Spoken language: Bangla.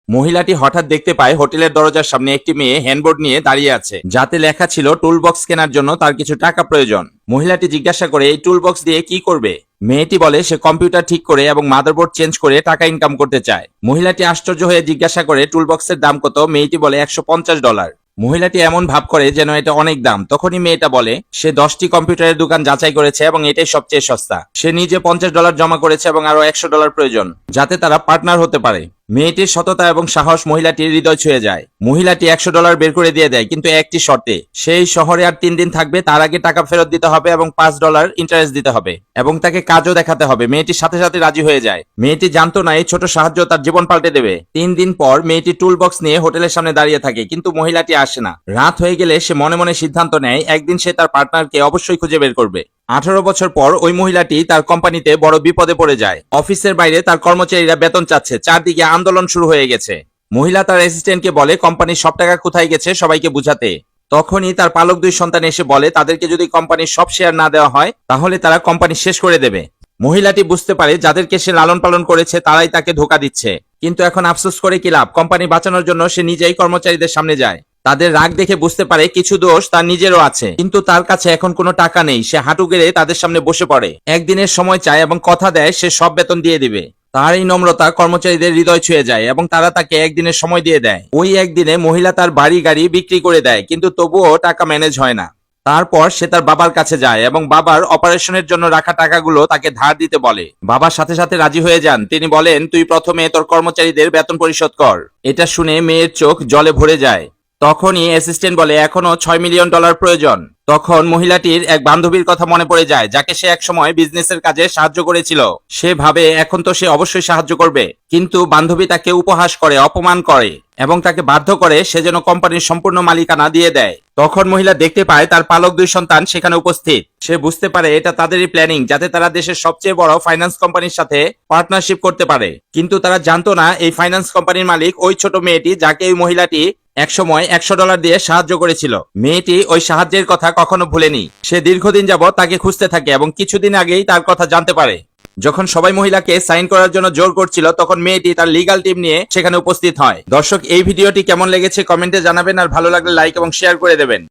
মহিলাটি হঠাৎ দেখতে পায় হোটেলের দরজার সামনে একটি মেয়ে হ্যান্ডবোর্ড নিয়ে দাঁড়িয়ে আছে, যাতে লেখা ছিল টুল বক্স কেনার জন্য তার কিছু টাকা প্রয়োজন। মহিলাটি জিজ্ঞাসা করে এই টুল বক্স দিয়ে কি করবে। মেয়েটি বলে সে কম্পিউটার ঠিক করে এবং মাদারবোর্ড চেঞ্জ করে টাকা ইনকাম করতে চায়। মহিলাটি আশ্চর্য হয়ে জিজ্ঞাসা করে টুল বক্সের দাম কত। মেয়েটি বলে $150। মহিলাটি এমন ভাব করে যেন এটা অনেক দাম। তখনই মেয়েটা বলে সে 10টি কম্পিউটারের দোকান যাচাই করেছে এবং এটাই সবচেয়ে সস্তা। সে নিজে $50 জমা করেছে এবং আরো $100 প্রয়োজন, যাতে তারা পার্টনার হতে পারে। মেয়েটির সততা এবং সাহস মহিলাটির হৃদয় ছুঁয়ে যায়। মহিলাটি $100 বের করে দিয়ে দেয়, কিন্তু একটি শর্তে। সেই শহরে আর 3 দিন থাকবে, তার আগে টাকা ফেরত দিতে হবে এবং $5 ইন্টারেস্ট দিতে হবে, এবং তাকে কাজও দেখাতে হবে। মেয়েটির সাথে সাথে রাজি হয়ে যায়। মেয়েটি জানতো না এই ছোট সাহায্য তার জীবন পাল্টে দেবে। 3 দিন পর মেয়েটি টুল বক্স নিয়ে হোটেলের সামনে দাঁড়িয়ে থাকে, কিন্তু মহিলাটি আসে না। রাত হয়ে গেলে সে মনে মনে সিদ্ধান্ত নেয় একদিন সে তার পার্টনারকে অবশ্যই খুঁজে বের করবে। 18 বছর পর ওই মহিলাটি তার কোম্পানিতে বড় বিপদে পড়ে যায়। অফিসের বাইরে তার কর্মচারীরা বেতন চাচ্ছে, চারদিকে আন্দোলন শুরু হয়ে গেছে। মহিলা তার অ্যাসিস্ট্যান্টকে বলে কোম্পানির সব টাকা কোথায় গেছে সবাইকে বুঝাতে। তখনই তার পালক 2 সন্তান এসে বলে তাদেরকে যদি কোম্পানির সব শেয়ার না দেওয়া হয় তাহলে তারা কোম্পানি শেষ করে দেবে। মহিলাটি বুঝতে পারে যাদেরকে সে লালন পালন করেছে তারাই তাকে ধোঁকা দিচ্ছে, কিন্তু এখন আফসোস করে কি লাভ। কোম্পানি বাঁচানোর জন্য সে নিজেই কর্মচারীদের সামনে যায়। তাদের রাগ দেখে বুঝতে পারে কিছু দোষ তার নিজেরও আছে, কিন্তু তার কাছে এখন কোনো টাকা নেই। সে হাঁটু গেড়ে তাদের সামনে বসে পড়ে, একদিনের সময় চায় এবং কথা দেয় সে সব বেতন দিয়ে দিবে। তার এই নম্রতা কর্মচারীদের হৃদয় ছুঁয়ে যায় এবং তারা তাকে একদিনের সময় দিয়ে দেয়। ওই একদিনে মহিলা তার বাড়ি গাড়ি বিক্রি করে দেয়, কিন্তু তবুও টাকা ম্যানেজ হয় না। তারপর সে তার বাবার কাছে যায় এবং বাবার অপারেশনের জন্য রাখা টাকাগুলো তাকে ধার দিতে বলে। বাবার সাথে সাথে রাজি হয়ে যান। তিনি বলেন তুই প্রথমে তোর কর্মচারীদের বেতন পরিশোধ কর। এটা শুনে মেয়ের চোখ জলে ভরে যায়। তখনই অ্যাসিস্ট্যান্ট বলে এখনো $6 মিলিয়ন প্রয়োজন। তখন মহিলাটির এক বান্ধবীর কথা মনে পড়ে যায়, যাকে সে একসময় বিজনেসের কাজে সাহায্য করেছিল। সে ভাবে এখন তো সে অবশ্যই সাহায্য করবে, কিন্তু বান্ধবী তাকে উপহাস করে, অপমান করে এবং তাকে বাধ্য করে সে যেন কোম্পানির সম্পূর্ণ মালিকানা দিয়ে দেয়। তখন মহিলা দেখতে পায় তার পালক 2 সন্তান সেখানে উপস্থিত। সে বুঝতে পারে এটা তাদেরই প্ল্যানিং, যাতে তারা দেশের সবচেয়ে বড় ফাইন্যান্স কোম্পানির সাথে পার্টনারশিপ করতে পারে। কিন্তু তারা জানতো না এই ফাইন্যান্স কোম্পানির মালিক ওই ছোট মেয়েটি, যাকে ওই মহিলাটি একসময় $100 দিয়ে সাহায্য করেছিল। মেয়েটি ওই সাহায্যের কথা কখনো ভুলেনি। সে দীর্ঘদিন যাবৎ তাকে খুঁজতে থাকে এবং কিছুদিন আগেই তার কথা জানতে পারে। যখন সবাই মহিলাকে সাইন করার জন্য জোর করছিল, তখন মেয়েটি তার লিগ্যাল টিম নিয়ে সেখানে উপস্থিত হয়। দর্শক, এই ভিডিওটি কেমন লেগেছে কমেন্টে জানাবেন, আর ভালো লাগলে লাইক এবং শেয়ার করে দেবেন।